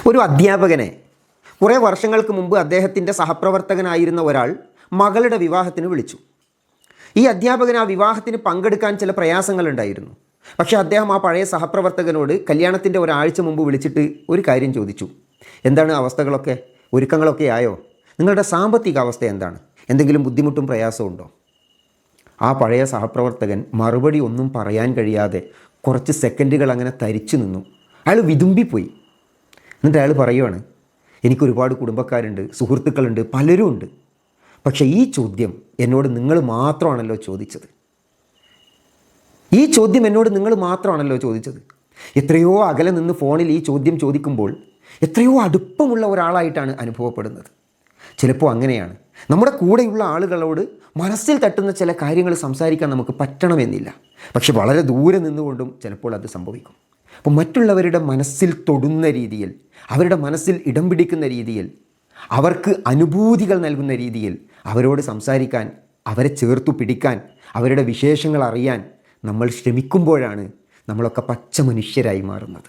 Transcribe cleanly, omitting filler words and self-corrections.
ഒരു അധ്യാപകനെ കുറേ വർഷങ്ങൾക്ക് മുമ്പ് അദ്ദേഹത്തിൻ്റെ സഹപ്രവർത്തകനായിരുന്ന ഒരാൾ മകളുടെ വിവാഹത്തിന് വിളിച്ചു. ഈ അധ്യാപകന് ആ വിവാഹത്തിന് പങ്കെടുക്കാൻ ചില പ്രയാസങ്ങളുണ്ടായിരുന്നു. പക്ഷേ അദ്ദേഹം ആ പഴയ സഹപ്രവർത്തകനോട് കല്യാണത്തിൻ്റെ ഒരാഴ്ച മുമ്പ് വിളിച്ചിട്ട് ഒരു കാര്യം ചോദിച്ചു. എന്താണ് അവസ്ഥകളൊക്കെ, ഒരുക്കങ്ങളൊക്കെ ആയോ? നിങ്ങളുടെ സാമ്പത്തിക അവസ്ഥ എന്താണ്? എന്തെങ്കിലും ബുദ്ധിമുട്ടും പ്രയാസവും ഉണ്ടോ? ആ പഴയ സഹപ്രവർത്തകൻ മറുപടി ഒന്നും പറയാൻ കഴിയാതെ കുറച്ച് സെക്കൻഡുകൾ അങ്ങനെ തരിച്ചു നിന്നു. അയാൾ വിതുമ്പിപ്പോയി. എന്നിട്ട് അയാൾ പറയുവാണ്, എനിക്കൊരുപാട് കുടുംബക്കാരുണ്ട്, സുഹൃത്തുക്കളുണ്ട്, പലരും ഉണ്ട്. പക്ഷേ ഈ ചോദ്യം എന്നോട് നിങ്ങൾ മാത്രമാണല്ലോ ചോദിച്ചത്. ഈ ചോദ്യം എന്നോട് നിങ്ങൾ മാത്രമാണല്ലോ ചോദിച്ചത്. എത്രയോ അകലെ നിന്ന് ഫോണിൽ ഈ ചോദ്യം ചോദിക്കുമ്പോൾ എത്രയോ അടുപ്പമുള്ള ഒരാളായിട്ടാണ് അനുഭവപ്പെടുന്നത്. ചിലപ്പോൾ അങ്ങനെയാണ്, നമ്മുടെ കൂടെയുള്ള ആളുകളോട് മനസ്സിൽ തട്ടുന്ന ചില കാര്യങ്ങൾ സംസാരിക്കാൻ നമുക്ക് പറ്റണമെന്നില്ല. പക്ഷെ വളരെ ദൂരെ നിന്നുകൊണ്ടും ചിലപ്പോൾ അത് സംഭവിക്കും. അപ്പോൾ മറ്റുള്ളവരുടെ മനസ്സിൽ തൊടുന്ന രീതിയിൽ, അവരുടെ മനസ്സിൽ ഇടം പിടിക്കുന്ന രീതിയിൽ, അവർക്ക് അനുഭൂതികൾ നൽകുന്ന രീതിയിൽ അവരോട് സംസാരിക്കാൻ, അവരെ ചേർത്തു പിടിക്കാൻ, അവരുടെ വിശേഷങ്ങൾ അറിയാൻ നമ്മൾ ശ്രമിക്കുമ്പോഴാണ് നമ്മളൊക്കെ പച്ച മനുഷ്യരായി മാറുന്നത്.